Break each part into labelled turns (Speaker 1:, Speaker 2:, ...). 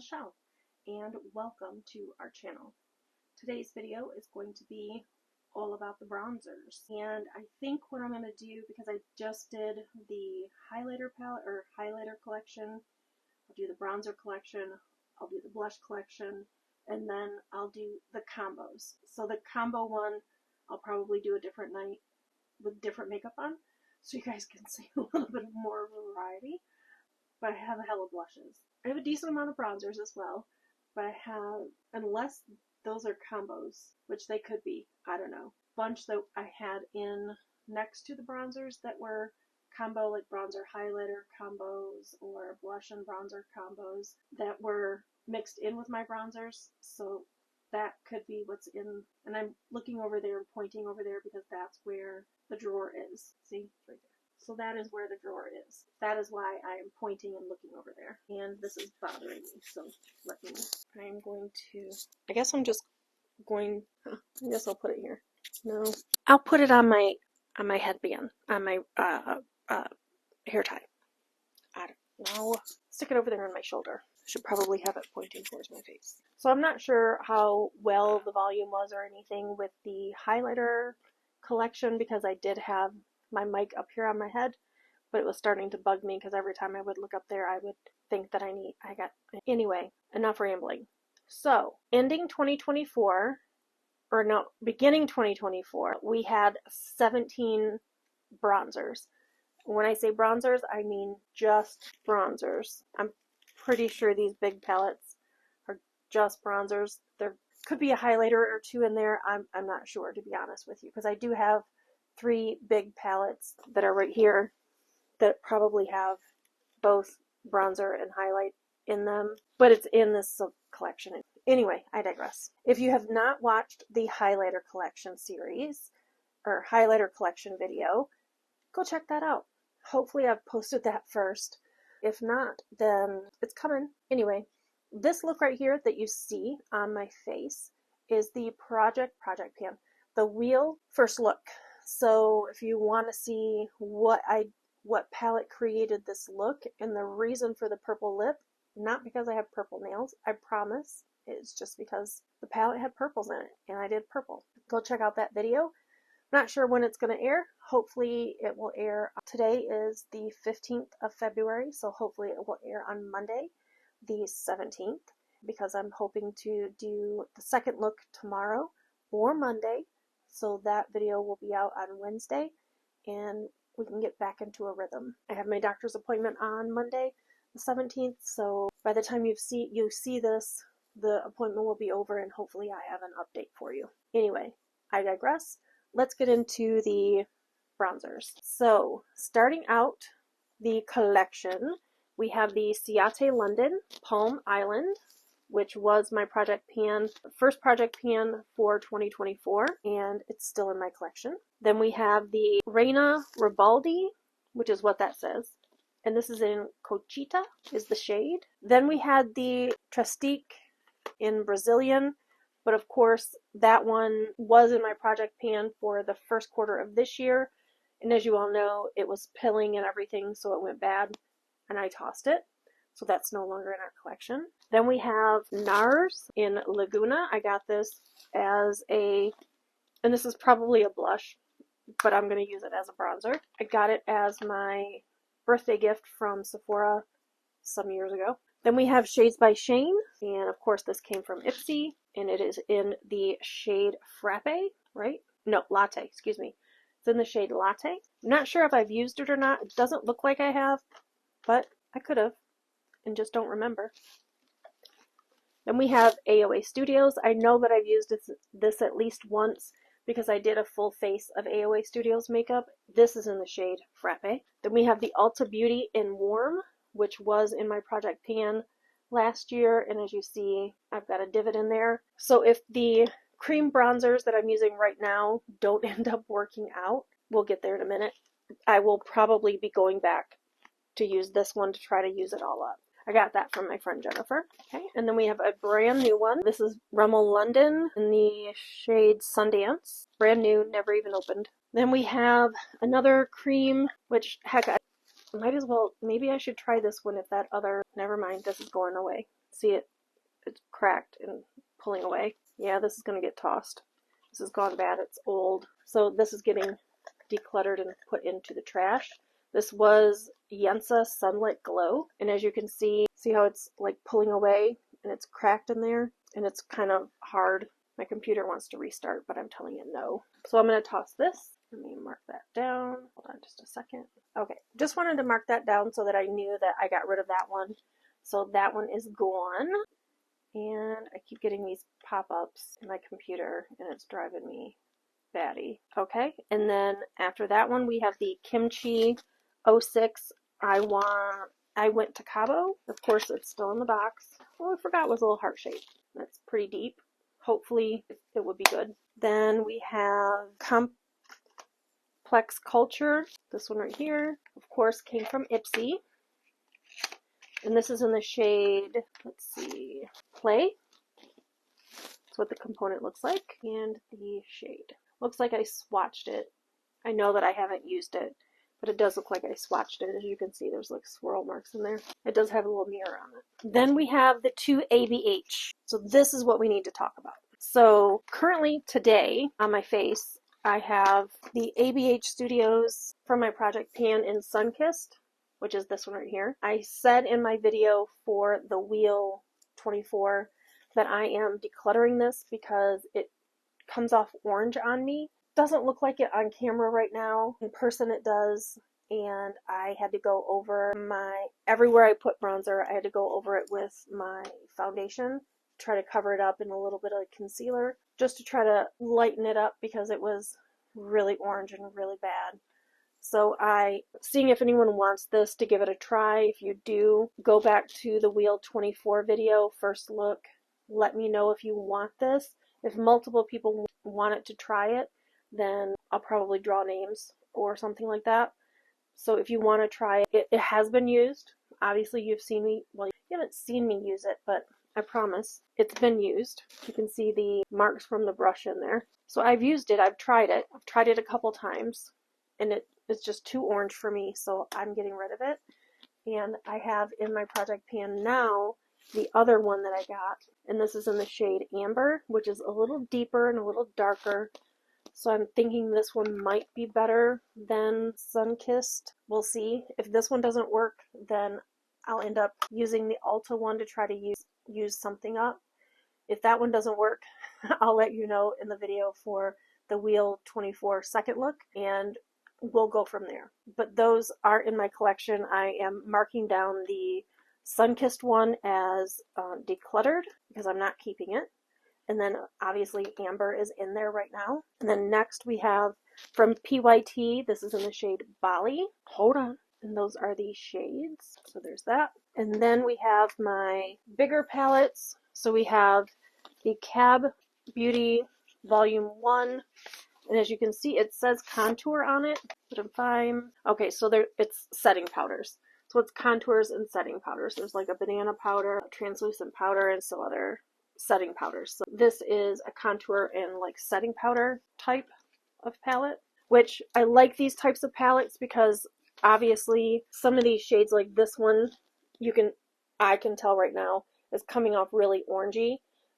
Speaker 1: Michelle, and welcome to our channel. Today's video is going to be all about the bronzers, and I think what I'm going to do, because I just did the highlighter palette or highlighter collection, I'll do the bronzer collection, I'll do the blush collection, and then I'll do the combos. So the combo one, I'll probably do a different night with different makeup on, so you guys can see a little bit more variety. But I have a hell of blushes. I have a decent amount of bronzers as well, but I have, unless those are combos, which they could be, I don't know, bunch that I had in next to the bronzers that were combo, like bronzer highlighter combos or blush and bronzer combos that were mixed in with my bronzers. So that could be what's in, and I'm looking over there and pointing over there because that's where the drawer is. See, it's right there. So that is where the drawer is. That is why I am pointing and looking over there. And this is bothering me, so I'm going to, I guess I'll put it here. No. I'll put it on my headband, on my hair tie. I don't know. Stick it over there on my shoulder. I should probably have it pointing towards my face. So I'm not sure how well the volume was or anything with the highlighter collection, because I did have my mic up here on my head, but it was starting to bug me because every time I would look up there I would think that anyway, enough rambling. So ending 2024, or no, beginning 2024, we had 17 bronzers. When I say bronzers, I mean just bronzers. I'm pretty sure these big palettes are just bronzers. There could be a highlighter or two in there. I'm not sure, to be honest with you, because I do have 3 big palettes that are right here that probably have both bronzer and highlight in them, but it's in this collection. Anyway, I digress. If you have not watched the highlighter collection series or highlighter collection video, go check that out. Hopefully I've posted that first. If not, then it's coming. Anyway, this look right here that you see on my face is the Project Pan, the Wheel First Look. So if you want to see what palette created this look and the reason for the purple lip, not because I have purple nails, I promise, it's just because the palette had purples in it and I did purple. Go check out that video. I'm not sure when it's going to air. Hopefully it will air. Today is the 15th of February, so hopefully it will air on Monday, the 17th, because I'm hoping to do the second look tomorrow or Monday. So that video will be out on Wednesday and we can get back into a rhythm. I have my doctor's appointment on Monday, the 17th, so by the time you see this, the appointment will be over and hopefully I have an update for you. Anyway, I digress. Let's get into the bronzers. So starting out the collection, we have the Ciate London Palm Island, which was my first project pan for 2024, and it's still in my collection. Then we have the Reina Ribaldi, which is what that says, and this is in Cochita, is the shade. Then we had the Trestique in Brazilian, but of course that one was in my project pan for the first quarter of this year, and as you all know, it was pilling and everything, so it went bad, and I tossed it. So that's no longer in our collection. Then we have NARS in Laguna. I got this as and this is probably a blush, but I'm going to use it as a bronzer. I got it as my birthday gift from Sephora some years ago. Then we have Shades by Shane, and of course this came from Ipsy, and it is in the shade Frappe, right? No, Latte, excuse me. It's in the shade Latte. I'm not sure if I've used it or not. It doesn't look like I have, but I could have and just don't remember. Then we have AOA Studios. I know that I've used this at least once because I did a full face of AOA Studios makeup. This is in the shade Frappe. Then we have the Ulta Beauty in Warm, which was in my project pan last year, and as you see, I've got a divot in there. So if the cream bronzers that I'm using right now don't end up working out, we'll get there in a minute, I will probably be going back to use this one to try to use it all up. I got that from my friend Jennifer. Okay, and then we have a brand new one. This is Rimmel London in the shade Sundance. Brand new, never even opened. Then we have another cream, which, heck, I might as well, maybe I should try this one if that other, never mind, this is going away. See it? it's cracked and pulling away. Yeah, this is going to get tossed. This has gone bad. It's old. So this is getting decluttered and put into the trash. This was Yensa Sunlit Glow. And as you can see how it's like pulling away and it's cracked in there and it's kind of hard. My computer wants to restart, but I'm telling it no. So I'm going to toss this. Let me mark that down. Hold on just a second. Okay, just wanted to mark that down so that I knew that I got rid of that one. So that one is gone. And I keep getting these pop-ups in my computer and it's driving me batty. Okay, and then after that one we have the Kimchi 06 I Went to Cabo. Of course it's still in the box. Oh, I forgot it was a little heart shaped. That's pretty deep. Hopefully it would be good. Then we have Complex Culture. This one right here, of course, came from Ipsy. And this is in the shade, let's see, Play. That's what the component looks like. And the shade. Looks like I swatched it. I know that I haven't used it, but it does look like I swatched it. As you can see, there's like swirl marks in there. It does have a little mirror on it. Then we have the 2ABH. So this is what we need to talk about. So currently today on my face, I have the ABH Studios from my Project Pan in Sunkissed, which is this one right here. I said in my video for the Wheel 24 that I am decluttering this because it comes off orange on me. Doesn't look like it on camera right now. In person it does. And I had to go over everywhere I put bronzer, I had to go over it with my foundation, try to cover it up in a little bit of concealer, just to try to lighten it up because it was really orange and really bad. So seeing if anyone wants this, to give it a try. If you do, go back to the Wheel 24 video, first look. Let me know if you want this. If multiple people want it to try it, then I'll probably draw names or something like that. So if you want to try it, it has been used. Obviously you've seen me, well, you haven't seen me use it, but I promise it's been used. You can see the marks from the brush in there. So I've used it, I've tried it a couple times, and it's just too orange for me, so I'm getting rid of it. And I have in my Project Pan now the other one that I got, and this is in the shade Amber, which is a little deeper and a little darker. So I'm thinking this one might be better than Sunkissed. We'll see. If this one doesn't work, then I'll end up using the Ulta one to try to use something up. If that one doesn't work, I'll let you know in the video for the Wheel 24 second look, and we'll go from there. But those are in my collection. I am marking down the Sunkissed one as decluttered because I'm not keeping it. And then obviously Amber is in there right now. And then next we have from PYT, this is in the shade Bali. Hold on. And those are the shades. So there's that. And then we have my bigger palettes. So we have the Cab Beauty Volume 1. And as you can see, it says contour on it. But I'm fine. Okay, so it's setting powders. So it's contours and setting powders. There's like a banana powder, a translucent powder, and some other setting powders. So this is a contour and like setting powder type of palette, which I like these types of palettes because obviously some of these shades, like this one, I can tell right now is coming off really orangey.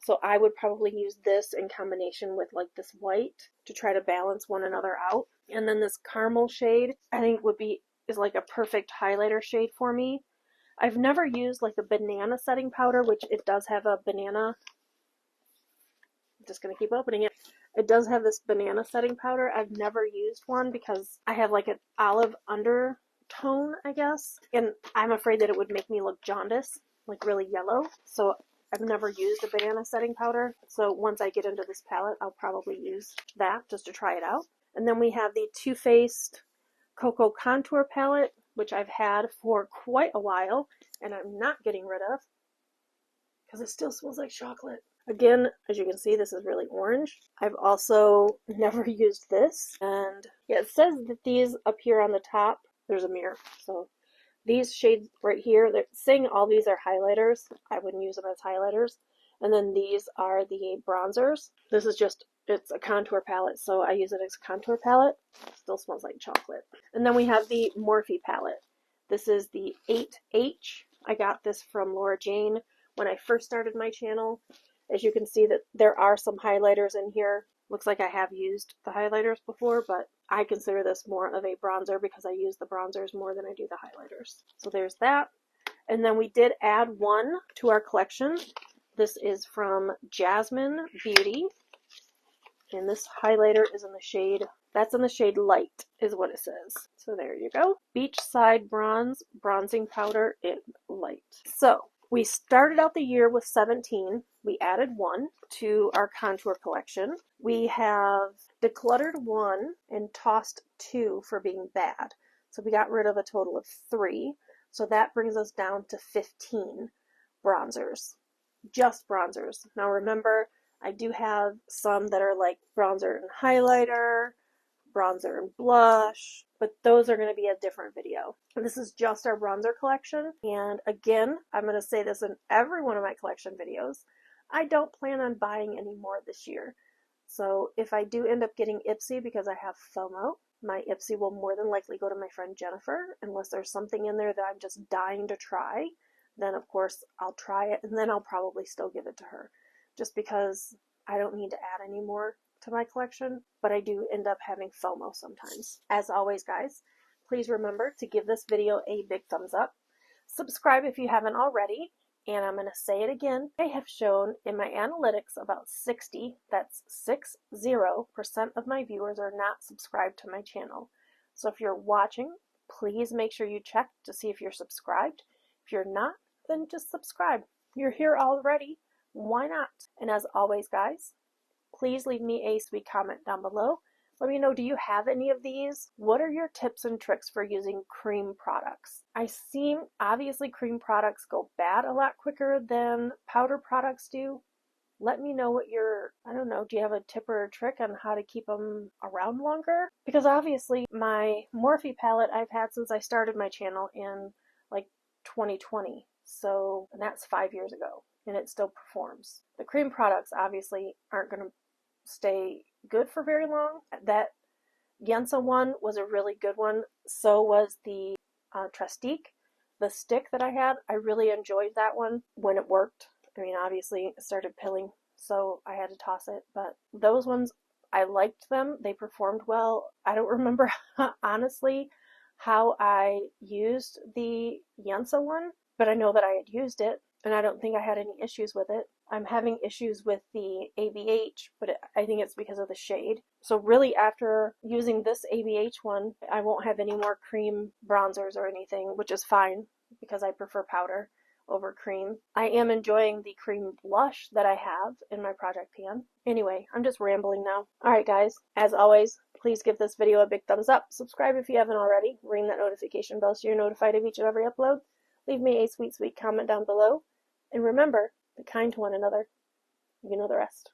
Speaker 1: So I would probably use this in combination with like this white to try to balance one another out. And then this caramel shade I think is like a perfect highlighter shade for me. I've never used like a banana setting powder, which it does have a banana. I'm just going to keep opening it. It does have this banana setting powder. I've never used one because I have like an olive undertone, I guess. And I'm afraid that it would make me look jaundice, like really yellow. So I've never used a banana setting powder. So once I get into this palette, I'll probably use that just to try it out. And then we have the Too Faced Cocoa Contour Palette, which I've had for quite a while and I'm not getting rid of because it still smells like chocolate. Again, as you can see, this is really orange. I've also never used this, and yeah, it says that these up here on the top, there's a mirror, so these shades right here, they're saying all these are highlighters. I wouldn't use them as highlighters. And then these are the bronzers. This is it's a contour palette, so I use it as a contour palette. Still smells like chocolate. And then we have the Morphe palette. This is the 8H. I got this from Laura Jane when I first started my channel. As you can see that there are some highlighters in here. Looks like I have used the highlighters before, but I consider this more of a bronzer because I use the bronzers more than I do the highlighters. So there's that. And then we did add one to our collection. This is from Jasmine Beauty. And this highlighter is in the shade, that's in the shade Light, is what it says. So there you go. Beachside Bronze Bronzing Powder in Light. So we started out the year with 17. We added one to our contour collection. We have decluttered one and tossed two for being bad. So we got rid of a total of 3. So that brings us down to 15 bronzers. Just bronzers. Now remember, I do have some that are like bronzer and highlighter, bronzer and blush, but those are going to be a different video. This is just our bronzer collection, and again, I'm going to say this in every one of my collection videos, I don't plan on buying any more this year. So if I do end up getting Ipsy because I have FOMO, my Ipsy will more than likely go to my friend Jennifer, unless there's something in there that I'm just dying to try. Then of course I'll try it, and then I'll probably still give it to her, just because I don't need to add any more to my collection, but I do end up having FOMO sometimes. As always, guys, please remember to give this video a big thumbs up. Subscribe if you haven't already, and I'm going to say it again. I have shown in my analytics about 60, that's 60% of my viewers are not subscribed to my channel. So if you're watching, please make sure you check to see if you're subscribed. If you're not, then just subscribe. You're here already. Why not? And as always, guys, please leave me a sweet comment down below. Let me know, do you have any of these? What are your tips and tricks for using cream products? Obviously cream products go bad a lot quicker than powder products do. Let me know what I don't know, do you have a tip or a trick on how to keep them around longer? Because obviously my Morphe palette I've had since I started my channel in like 2020. So, and that's 5 years ago, and it still performs. The cream products obviously aren't going to stay good for very long. That Yensa one was a really good one. So was the Trestique. The stick that I had, I really enjoyed that one when it worked. I mean, obviously it started pilling, so I had to toss it. But those ones, I liked them. They performed well. I don't remember, honestly, how I used the Yensa one, but I know that I had used it, and I don't think I had any issues with it. I'm having issues with the ABH, but I think it's because of the shade. So really, after using this ABH one, I won't have any more cream bronzers or anything, which is fine because I prefer powder over cream. I am enjoying the cream blush that I have in my project pan. Anyway, I'm just rambling now. Alright guys, as always, please give this video a big thumbs up. Subscribe if you haven't already. Ring that notification bell so you're notified of each and every upload. Leave me a sweet, sweet comment down below. And remember, be kind to one another. You know the rest.